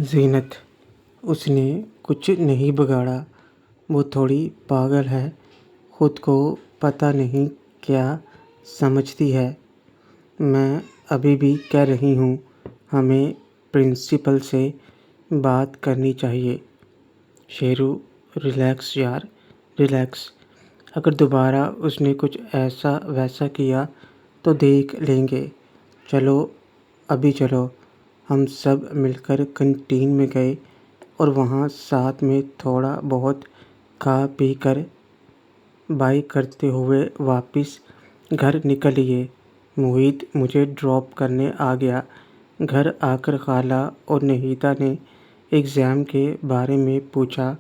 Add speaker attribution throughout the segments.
Speaker 1: زینت: اس نے کچھ نہیں بگاڑا، وہ تھوڑی پاگل ہے، خود کو پتہ نہیں کیا سمجھتی ہے۔ میں ابھی بھی کہہ رہی ہوں ہمیں پرنسپل سے بات کرنی چاہیے۔ شیرو: ریلیکس یار، ریلیکس۔ اگر دوبارہ اس نے کچھ ایسا ویسا کیا تو دیکھ لیں گے۔ چلو ابھی چلو۔ ہم سب مل کر کینٹین میں گئے اور وہاں ساتھ میں تھوڑا بہت کھا پی کر بائک کرتے ہوئے واپس گھر نکل لیے۔ موہت مجھے ڈراپ کرنے آ گیا۔ گھر آ کر خالہ اور نہیتا نے ایگزام کے بارے میں پوچھا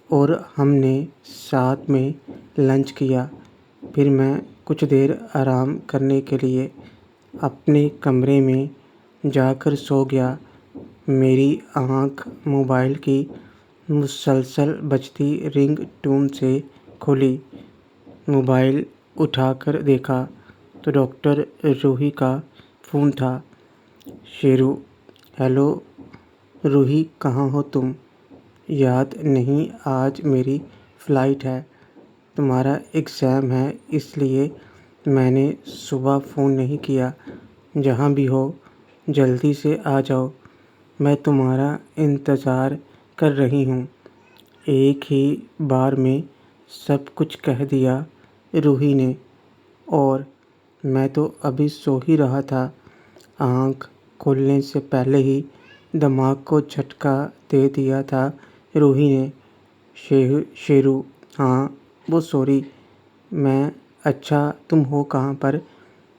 Speaker 1: اور ہم نے ساتھ میں لنچ کیا۔ پھر میں کچھ دیر آرام کرنے کے لیے اپنے کمرے میں جا کر سو گیا۔ میری آنکھ موبائل کی مسلسل بجتی رنگ ٹون سے کھلی۔ موبائل اٹھا کر دیکھا تو ڈاکٹر روحی کا فون تھا۔ شیرو: ہیلو روحی، کہاں ہو تم؟ یاد نہیں آج میری فلائٹ ہے، تمہارا ایگزام ہے، اس لیے میں نے صبح فون نہیں کیا۔ جہاں بھی ہو جلدی سے آ جاؤ، میں تمہارا انتظار کر رہی ہوں۔ ایک ہی بار میں سب کچھ کہہ دیا روحی نے، اور میں تو ابھی سو ہی رہا تھا۔ آنکھ کھلنے سے پہلے ہی دماغ کو جھٹکا دے دیا تھا روحی نے۔ شیرو: ہاں وہ سوری میں۔ اچھا تم ہو کہاں پر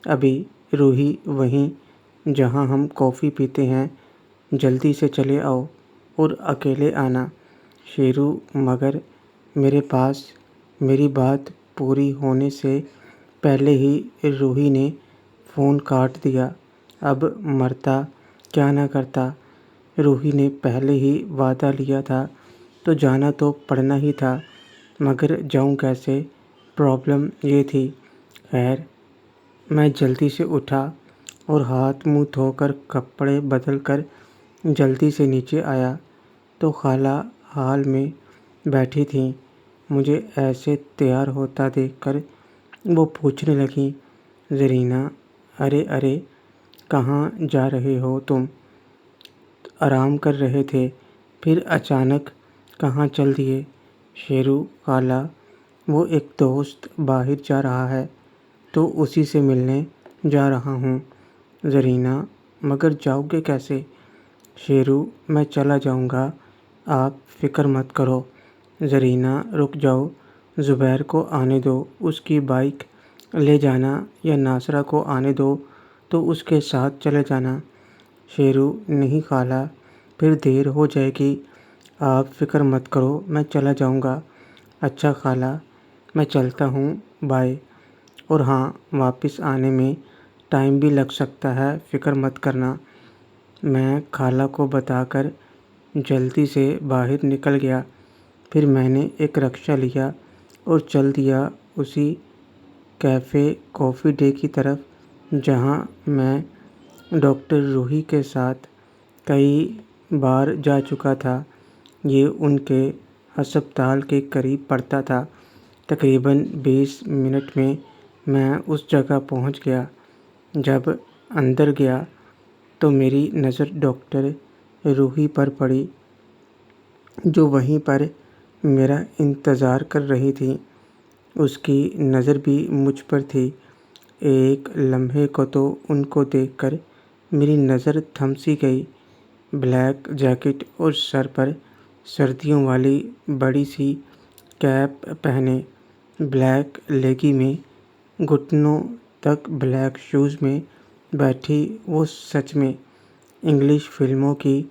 Speaker 1: ابھی؟ روحی: وہیں جہاں ہم کافی پیتے ہیں، جلدی سے چلے آؤ اور اکیلے آنا۔ شیرو: مگر میرے پاس۔ میری بات پوری ہونے سے پہلے ہی روحی نے فون کاٹ دیا۔ اب مرتا کیا نہ کرتا، روحی نے پہلے ہی وعدہ لیا تھا تو جانا تو پڑنا ہی تھا، مگر جاؤں کیسے؟ پرابلم یہ تھی۔ خیر، میں جلدی سے اٹھا اور ہاتھ منہ دھو کر کپڑے بدل کر جلدی سے نیچے آیا تو خالہ ہال میں بیٹھی تھیں۔ مجھے ایسے تیار ہوتا دیکھ کر وہ پوچھنے لگیں: زرینہ، ارے ارے کہاں جا رہے ہو تم؟ آرام کر رہے تھے، پھر اچانک کہاں چل دیے؟ شیرو: خالہ، وہ ایک دوست باہر جا رہا ہے تو اسی سے ملنے جا رہا ہوں۔ زرینہ: مگر جاؤ گے کیسے؟ شیرو: میں چلا جاؤں گا، آپ فکر مت کرو۔ زرینہ: رک جاؤ، زبیر کو آنے دو، اس کی بائک لے جانا، یا ناصرہ کو آنے دو تو اس کے ساتھ چلے جانا۔ شیرو: نہیں خالہ، پھر دیر ہو جائے گی، آپ فکر مت کرو، میں چلا جاؤں گا۔ اچھا خالہ، میں چلتا ہوں، بائے۔ اور ہاں، واپس آنے میں ٹائم بھی لگ سکتا ہے، فکر مت کرنا۔ میں خالہ کو بتا کر جلدی سے باہر نکل گیا۔ پھر میں نے ایک رکشہ لیا اور چل دیا اسی کیفے کافی ڈے کی طرف جہاں میں ڈاکٹر روحی کے ساتھ کئی بار جا چکا تھا۔ یہ ان کے ہسپتال کے قریب پڑتا تھا۔ تقریباً 20 منٹ میں میں اس جگہ پہنچ گیا۔ جب اندر گیا تو میری نظر ڈاکٹر روحی پر پڑی، جو وہیں پر میرا انتظار کر رہی تھیں۔ اس کی نظر بھی مجھ پر تھی۔ ایک لمحے کو تو ان کو دیکھ کر میری نظر تھم سی گئی۔ بلیک جیکٹ اور سر پر سردیوں والی بڑی سی کیپ پہنے، بلیک لیگی میں، گھٹنوں تک بلیک شوز میں بیٹھی وہ سچ میں انگلش فلموں کی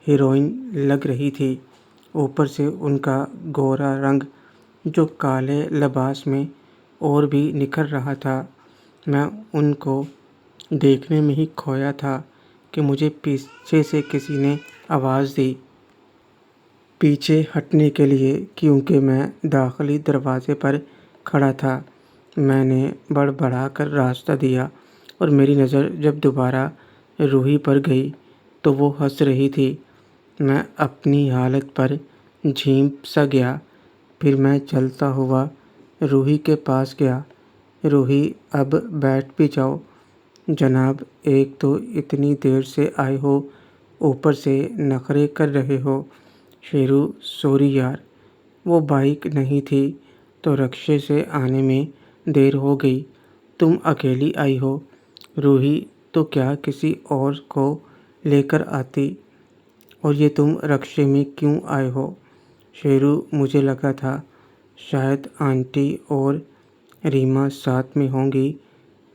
Speaker 1: ہیروئن لگ رہی تھی۔ اوپر سے ان کا گورا رنگ جو کالے لباس میں اور بھی نکھر رہا تھا۔ میں ان کو دیکھنے میں ہی کھویا تھا کہ مجھے پیچھے سے کسی نے آواز دی۔ پیچھے ہٹنے کے لیے، کیونکہ میں داخلی دروازے پر کھڑا تھا۔ میں نے بڑبڑا کر راستہ دیا اور میری نظر جب دوبارہ روحی پر گئی تو وہ ہنس رہی تھی۔ میں اپنی حالت پر جھینپ سا گیا۔ پھر میں چلتا ہوا روحی کے پاس گیا۔ روحی، اب بیٹھ بھی جاؤ۔ جناب، ایک تو اتنی دیر سے آئے ہو، اوپر سے نخرے کر رہے ہو۔ شیرو، سوری یار، وہ بائک نہیں تھی تو رکشے سے آنے میں دیر ہو گئی۔ تم اکیلی آئی ہو؟ روحی، تو کیا کسی اور کو لے کر آتی؟ اور یہ تم رکشے میں کیوں آئے ہو؟ شیرو، مجھے لگا تھا شاید آنٹی اور ریما ساتھ میں ہوں گی،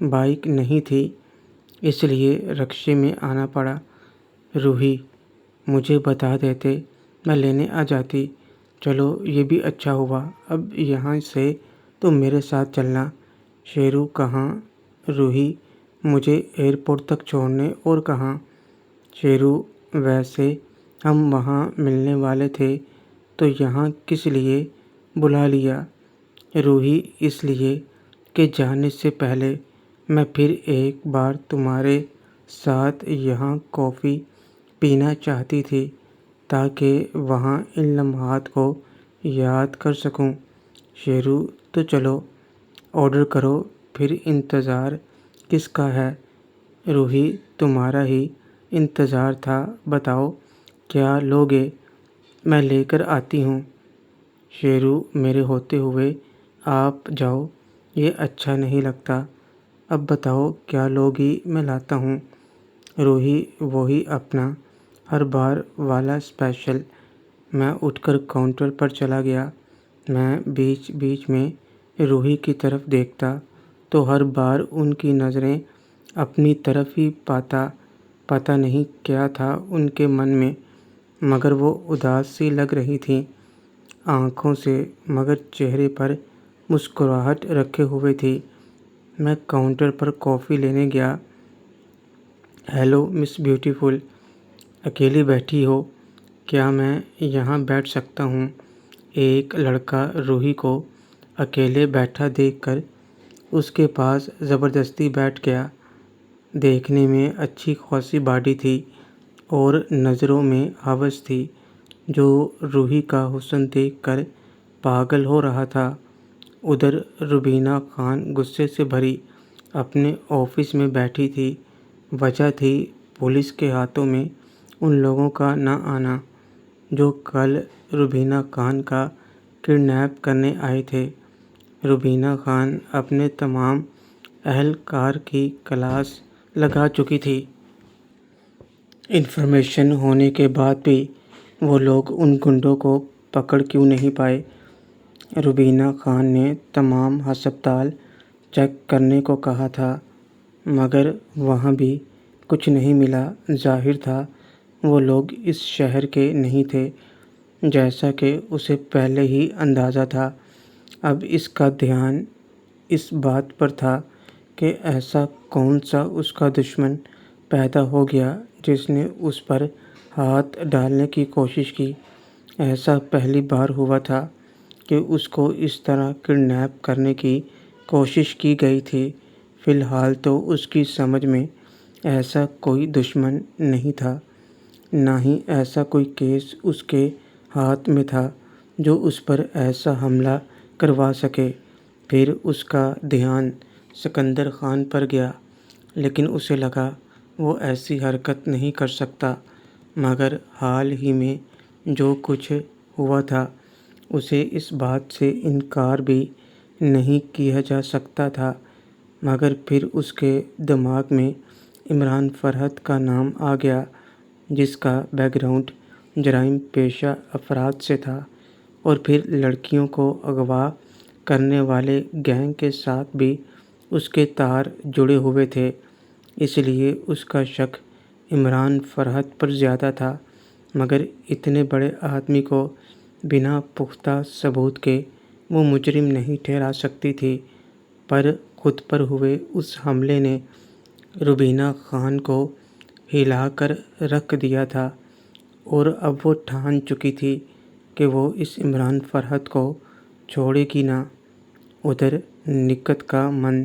Speaker 1: بائک نہیں تھی اس لیے رکشے میں آنا پڑا۔ روحی، مجھے بتا دیتے، میں لینے آ جاتی۔ چلو، یہ بھی اچھا ہوا، اب یہاں سے تم میرے ساتھ چلنا۔ شیرو، کہاں؟ روحی، مجھے ایئرپورٹ تک چھوڑنے۔ اور کہاں؟ شیرو، ویسے ہم وہاں ملنے والے تھے تو یہاں کس لیے بلا لیا؟ روحی، اس لیے کہ جانے سے پہلے میں پھر ایک بار تمہارے ساتھ یہاں کافی پینا چاہتی تھی تاکہ وہاں ان لمحات کو یاد کر سکوں۔ شیرو، تو چلو آرڈر کرو، پھر انتظار کس کا ہے؟ روحی، تمہارا ہی انتظار تھا، بتاؤ کیا لوگے؟ میں لے کر آتی ہوں۔ شیرو، میرے ہوتے ہوئے آپ جاؤ، یہ اچھا نہیں لگتا۔ اب بتاؤ کیا لوگی، میں لاتا ہوں۔ روحی، وہی اپنا ہر بار والا اسپیشل۔ میں اٹھ کر کاؤنٹر پر چلا گیا۔ میں بیچ بیچ میں روحی کی طرف دیکھتا تو ہر بار ان کی نظریں اپنی طرف ہی پاتا۔ پتہ نہیں کیا تھا ان کے من میں، مگر وہ اداس سی لگ رہی تھیں آنکھوں سے، مگر چہرے پر مسکراہٹ رکھے ہوئے تھی۔ میں کاؤنٹر پر کافی لینے گیا۔ ہیلو مس بیوٹیفل، اکیلی بیٹھی ہو؟ کیا میں یہاں بیٹھ سکتا ہوں؟ ایک لڑکا روحی کو اکیلے بیٹھا دیکھ کر اس کے پاس زبردستی بیٹھ گیا۔ دیکھنے میں اچھی خاصی باڈی تھی اور نظروں میں ہوس تھی، جو روحی کا حسن دیکھ کر پاگل ہو رہا تھا۔ ادھر روبینہ خان غصے سے بھری اپنے آفس میں بیٹھی تھی۔ وجہ تھی پولیس کے ہاتھوں میں ان لوگوں کا نہ آنا جو کل روبینہ خان کا کڈنیپ کرنے آئے تھے۔ روبینہ خان اپنے تمام اہلکار کی کلاس لگا چکی تھی۔ انفارمیشن ہونے کے بعد بھی وہ لوگ ان گنڈوں کو پکڑ کیوں نہیں پائے؟ روبینہ خان نے تمام ہسپتال چیک کرنے کو کہا تھا، مگر وہاں بھی کچھ نہیں ملا۔ ظاہر تھا وہ لوگ اس شہر کے نہیں تھے، جیسا کہ اسے پہلے ہی اندازہ تھا۔ اب اس کا دھیان اس بات پر تھا کہ ایسا کون سا اس کا دشمن پیدا ہو گیا جس نے اس پر ہاتھ ڈالنے کی کوشش کی۔ ایسا پہلی بار ہوا تھا کہ اس کو اس طرح کڈنیپ کرنے کی کوشش کی گئی تھی۔ فی الحال تو اس کی سمجھ میں ایسا کوئی دشمن نہیں تھا، نہ ہی ایسا کوئی کیس اس کے ہاتھ میں تھا جو اس پر ایسا حملہ کروا سکے۔ پھر اس کا دھیان سکندر خان پر گیا، لیکن اسے لگا وہ ایسی حرکت نہیں کر سکتا، مگر حال ہی میں جو کچھ ہوا تھا اسے اس بات سے انکار بھی نہیں کیا جا سکتا تھا۔ مگر پھر اس کے دماغ میں عمران فرحت کا نام آ گیا، جس کا بیک گراؤنڈ جرائم پیشہ افراد سے تھا اور پھر لڑکیوں کو اغوا کرنے والے گینگ کے ساتھ بھی اس کے تار جڑے ہوئے تھے۔ اس لیے اس کا شک عمران فرحت پر زیادہ تھا، مگر اتنے بڑے آدمی کو بنا پختہ ثبوت کے وہ مجرم نہیں ٹھہرا سکتی تھی۔ پر خود پر ہوئے اس حملے نے روبینہ خان کو ہلا کر رکھ دیا تھا، اور اب وہ ٹھان چکی تھی کہ وہ اس عمران فرحت کو چھوڑے گی نہ۔ ادھر نکت کا من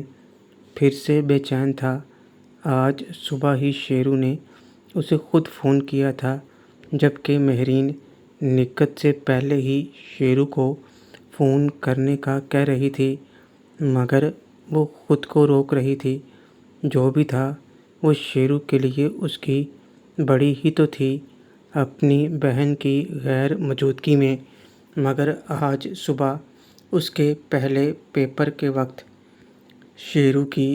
Speaker 1: پھر سے بے چین تھا۔ آج صبح ہی شیرو نے اسے خود فون کیا تھا، جبکہ مہرین نکت سے پہلے ہی شیرو کو فون کرنے کا کہہ رہی تھی، مگر وہ خود کو روک رہی تھی۔ جو بھی تھا وہ شیرو کے لیے اس کی بڑی ہی تو تھی، اپنی بہن کی غیر موجودگی میں۔ مگر آج صبح اس کے پہلے پیپر کے وقت شیرو کی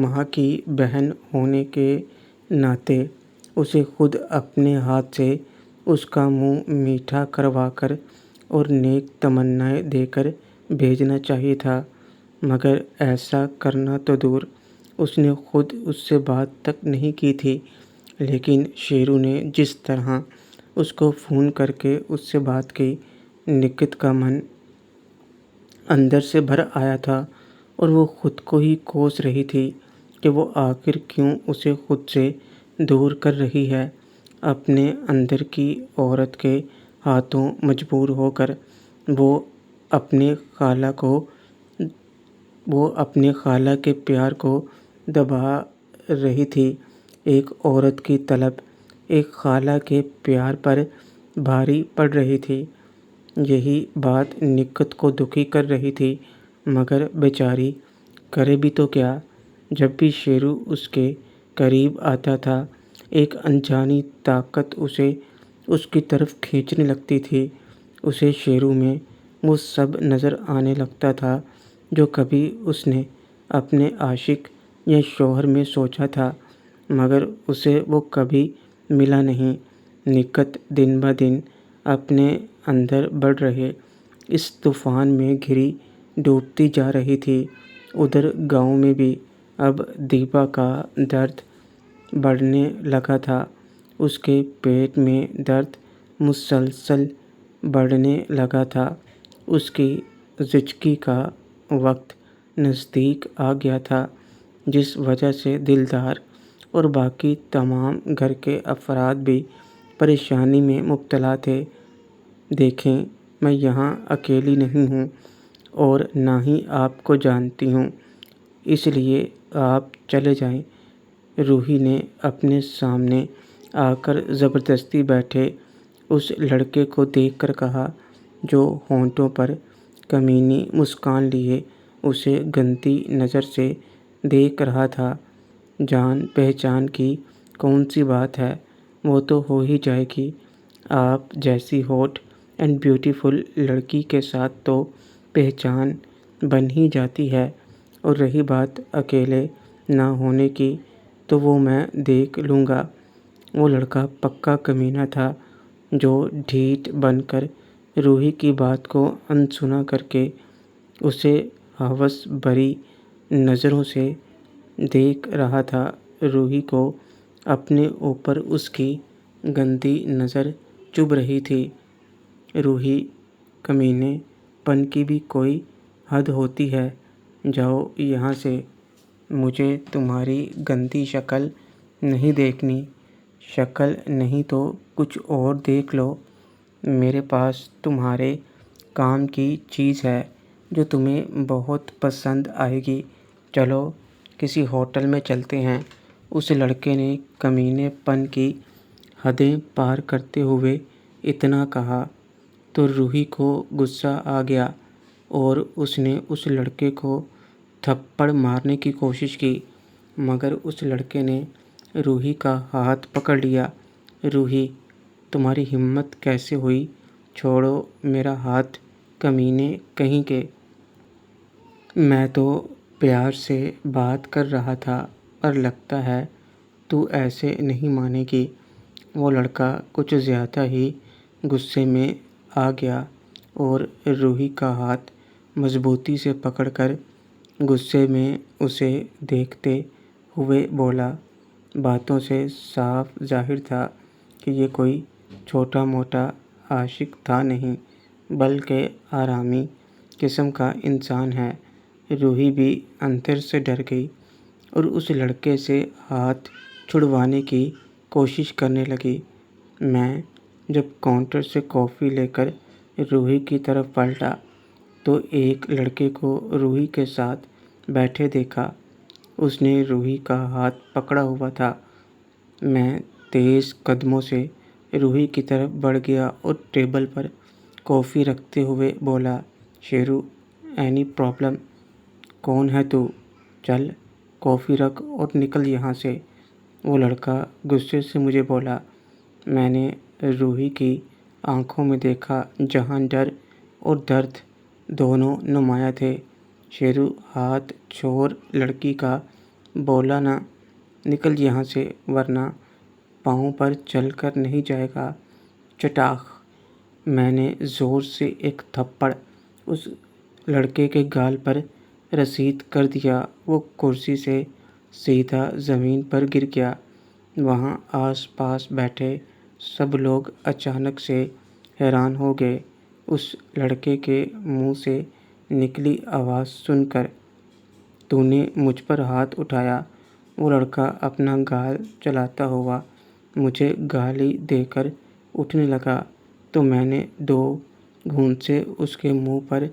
Speaker 1: ماں کی بہن ہونے کے ناطے اسے خود اپنے ہاتھ سے اس کا منہ میٹھا کروا کر اور نیک تمنائیں دے کر بھیجنا چاہیے تھا، مگر ایسا کرنا تو دور، اس نے خود اس سے بات تک نہیں کی تھی۔ لیکن شیرو نے جس طرح اس کو فون کر کے اس سے بات کی، نکت کا من اندر سے بھر آیا تھا اور وہ خود کو ہی کوس رہی تھی کہ وہ آخر کیوں اسے خود سے دور کر رہی ہے۔ اپنے اندر کی عورت کے ہاتھوں مجبور ہو کر وہ اپنے خالہ کے پیار کو دبا رہی تھی۔ ایک عورت کی طلب ایک خالہ کے پیار پر بھاری پڑ رہی تھی۔ یہی بات نکت کو دکھی کر رہی تھی، مگر بیچاری کرے بھی تو کیا؟ جب بھی شیرو اس کے قریب آتا تھا، ایک انجانی طاقت اسے اس کی طرف کھینچنے لگتی تھی۔ اسے شیرو میں وہ سب نظر آنے لگتا تھا جو کبھی اس نے اپنے عاشق یا شوہر میں سوچا تھا، مگر اسے وہ کبھی ملا نہیں۔ نکت دن بدن اپنے اندر بڑھ رہے اس طوفان میں گھری ڈوبتی جا رہی تھی۔ ادھر گاؤں میں بھی اب دیپا کا درد بڑھنے لگا تھا۔ اس کے پیٹ میں درد مسلسل بڑھنے لگا تھا۔ اس کی زچگی کا وقت نزدیک آ گیا تھا، جس وجہ سے دلدار اور باقی تمام گھر کے افراد بھی پریشانی میں مبتلا تھے۔ دیکھیں، میں یہاں اکیلی نہیں ہوں اور نہ ہی آپ کو جانتی ہوں، اس لیے آپ چلے جائیں۔ روحی نے اپنے سامنے آ کر زبردستی بیٹھے اس لڑکے کو دیکھ کر کہا، جو ہونٹوں پر کمینی مسکان لیے اسے گندی نظر سے دیکھ رہا تھا۔ جان پہچان کی کون سی بات ہے، وہ تو ہو ہی جائے گی۔ آپ جیسی ہاٹ اینڈ بیوٹیفل لڑکی کے ساتھ تو پہچان بن ہی جاتی ہے، اور رہی بات اکیلے نہ ہونے کی تو وہ میں دیکھ لوں گا۔ وہ لڑکا پکا کمینہ تھا، جو ڈھیٹ بن کر روحی کی بات کو انسنا کر کے اسے ہوس بھری نظروں سے دیکھ رہا تھا۔ روحی کو اپنے اوپر اس کی گندی نظر چبھ رہی تھی۔ روحی، کمینے پن کی بھی کوئی حد ہوتی ہے، جاؤ یہاں سے، مجھے تمہاری گندی شکل نہیں دیکھنی۔ شکل نہیں تو کچھ اور دیکھ لو، میرے پاس تمہارے کام کی چیز ہے جو تمہیں بہت پسند آئے گی، چلو کسی ہوٹل میں چلتے ہیں۔ اس لڑکے نے کمینے پن کی حدیں پار کرتے ہوئے اتنا کہا تو روحی کو غصہ آ گیا اور اس نے اس لڑکے کو تھپڑ مارنے کی کوشش کی، مگر اس لڑکے نے روحی کا ہاتھ پکڑ لیا۔ روحی، تمہاری ہمت کیسے ہوئی؟ چھوڑو میرا ہاتھ، کمینے کہیں کے۔ میں تو پیار سے بات کر رہا تھا، پر لگتا ہے تو ایسے نہیں مانے گی۔ وہ لڑکا کچھ زیادہ ہی غصے میں آ گیا اور روحی کا ہاتھ مضبوطی سے پکڑ کر غصے میں اسے دیکھتے ہوئے بولا۔ باتوں سے صاف ظاہر تھا کہ یہ کوئی چھوٹا موٹا عاشق تھا نہیں، بلکہ آرامی قسم کا انسان ہے۔ روحی بھی اندر سے ڈر گئی اور اس لڑکے سے ہاتھ چھڑوانے کی کوشش کرنے لگی۔ میں جب کاؤنٹر سے کافی لے کر روحی کی طرف پلٹا تو ایک لڑکے کو روحی کے ساتھ بیٹھے دیکھا۔ اس نے روحی کا ہاتھ پکڑا ہوا تھا۔ میں تیز قدموں سے روحی کی طرف بڑھ گیا اور ٹیبل پر کافی رکھتے ہوئے بولا، شیرو، اینی پرابلم؟ کون ہے تو؟ چل کافی رکھ اور نکل یہاں سے۔ وہ لڑکا غصے سے مجھے بولا۔ میں نے روحی کی آنکھوں میں دیکھا جہاں ڈر اور درد دونوں نمایاں تھے۔ شیرو، ہاتھ چھوڑ لڑکی کا، بولا نا، نکل یہاں سے ورنہ پاؤں پر چل کر نہیں جائے گا۔ چٹاخ! میں نے زور سے ایک تھپڑ اس لڑکے کے گال پر رسید کر دیا۔ وہ کرسی سے سیدھا زمین پر گر گیا۔ وہاں آس پاس بیٹھے سب لوگ اچانک سے حیران ہو گئے اس لڑکے کے منہ سے نکلی آواز سن کر۔ تو نے مجھ پر ہاتھ اٹھایا؟ وہ لڑکا اپنا گال چلاتا ہوا مجھے گالی دے کر اٹھنے لگا تو میں نے 2 گھونسے اس کے منہ پر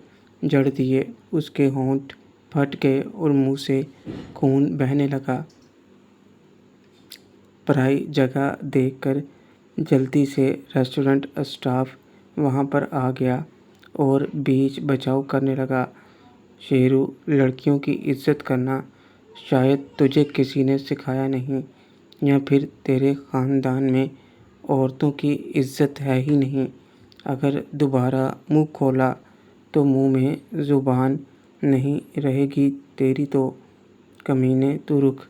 Speaker 1: جڑ دیے۔ اس کے ہونٹ پھٹ گئے اور منہ سے خون بہنے لگا۔ پرائی جگہ دیکھ کر جلدی سے ریسٹورنٹ اسٹاف وہاں پر آ گیا اور بیچ بچاؤ کرنے لگا۔ شیرو، لڑکیوں کی عزت کرنا شاید تجھے کسی نے سکھایا نہیں، یا پھر تیرے خاندان میں عورتوں کی عزت ہے ہی نہیں۔ اگر دوبارہ منہ کھولا تو منہ میں زبان نہیں رہے گی تیری تو۔ کمینے، تو رک،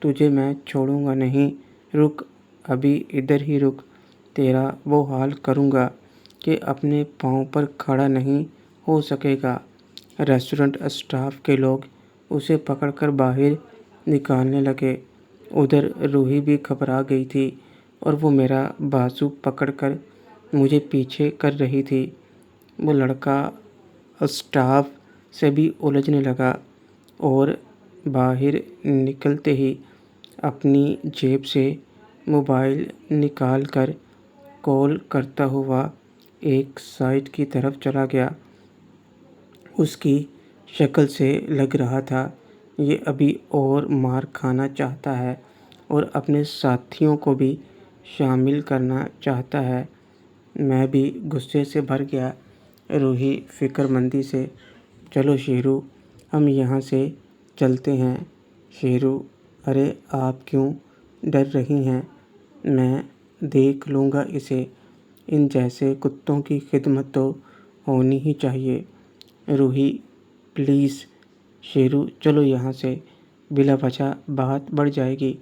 Speaker 1: تجھے میں چھوڑوں گا نہیں۔ رک، ابھی ادھر ہی رک، تیرا وہ حال کروں گا کہ اپنے پاؤں پر کھڑا نہیں ہو سکے گا۔ ریسٹورنٹ اسٹاف کے لوگ اسے پکڑ کر باہر نکالنے لگے۔ ادھر روحی بھی گھبرا گئی تھی اور وہ میرا بازو پکڑ کر مجھے پیچھے کر رہی تھی۔ وہ لڑکا اسٹاف سے بھی الجھنے لگا اور باہر نکلتے ہی اپنی جیب سے موبائل نکال کر کال کرتا ہوا ایک سائٹ کی طرف چلا گیا۔ اس کی شکل سے لگ رہا تھا یہ ابھی اور مار کھانا چاہتا ہے اور اپنے ساتھیوں کو بھی شامل کرنا چاہتا ہے۔ میں بھی غصے سے بھر گیا۔ روحی فکر مندی سے، چلو شیرو، ہم یہاں سے چلتے ہیں۔ شیرو، ارے آپ کیوں ڈر رہی ہیں؟ میں دیکھ لوں گا اسے۔ ان جیسے کتوں کی خدمت تو ہونی ہی چاہیے۔ روحی، پلیز۔ شیرو، چلو یہاں سے، بلا وجہ بات بڑھ جائے گی۔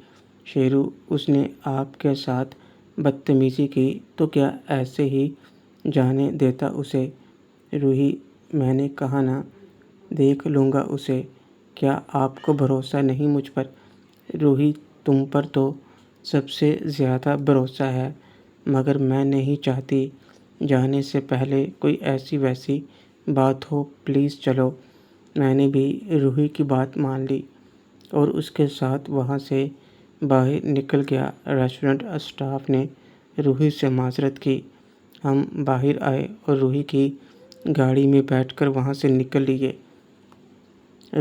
Speaker 1: شیرو، اس نے آپ کے ساتھ بدتمیزی کی تو کیا ایسے ہی جانے دیتا اسے؟ روحی، میں نے کہا نا، دیکھ لوں گا اسے۔ کیا آپ کو بھروسہ نہیں مجھ پر؟ روحی، تم پر تو سب سے زیادہ بھروسہ ہے، مگر میں نہیں چاہتی جانے سے پہلے کوئی ایسی ویسی بات ہو۔ پلیز چلو۔ میں نے بھی روحی کی بات مان لی اور اس کے ساتھ وہاں سے باہر نکل گیا۔ ریسٹورنٹ اسٹاف نے روحی سے معذرت کی۔ ہم باہر آئے اور روحی کی گاڑی میں بیٹھ کر وہاں سے نکل لیے۔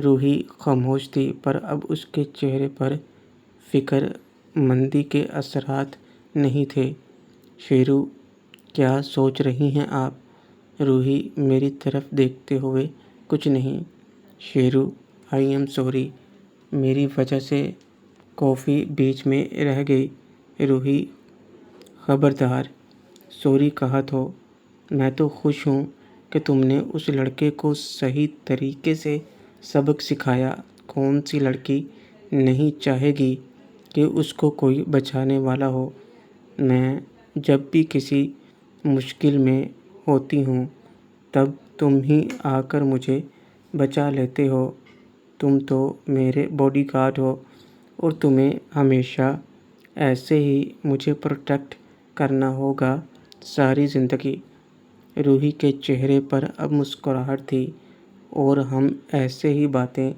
Speaker 1: روحی خاموش تھی، پر اب اس کے چہرے پر فکر مندی کے اثرات نہیں تھے۔ شیرو، کیا سوچ رہی ہیں آپ؟ روحی میری طرف دیکھتے ہوئے، کچھ نہیں۔ شیرو، آئی ایم سوری، میری وجہ سے کافی بیچ میں رہ گئی۔ روحی، خبردار، سوری کہا تو۔ میں تو خوش ہوں کہ تم نے اس لڑکے کو صحیح طریقے سے سبق سکھایا۔ کون سی لڑکی نہیں چاہے گی کہ اس کو کوئی بچانے والا ہو؟ میں جب بھی کسی مشکل میں ہوتی ہوں تب تم ہی آ کر مجھے بچا لیتے ہو۔ تم تو میرے باڈی گارڈ ہو اور تمہیں ہمیشہ ایسے ہی مجھے پروٹیکٹ کرنا ہوگا ساری زندگی۔ روحی کے چہرے پر اب مسکراہٹ تھی اور ہم ایسے ہی باتیں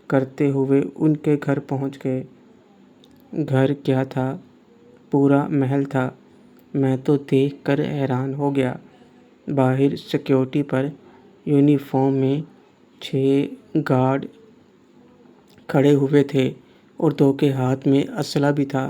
Speaker 1: کرتے ہوئے ان کے گھر پہنچ گئے۔ گھر کیا تھا، پورا محل تھا۔ میں تو دیکھ کر حیران ہو گیا۔ باہر سیکیورٹی پر یونیفارم میں 6 گارڈ کھڑے ہوئے تھے اور 2 کے ہاتھ میں اسلحہ بھی تھا۔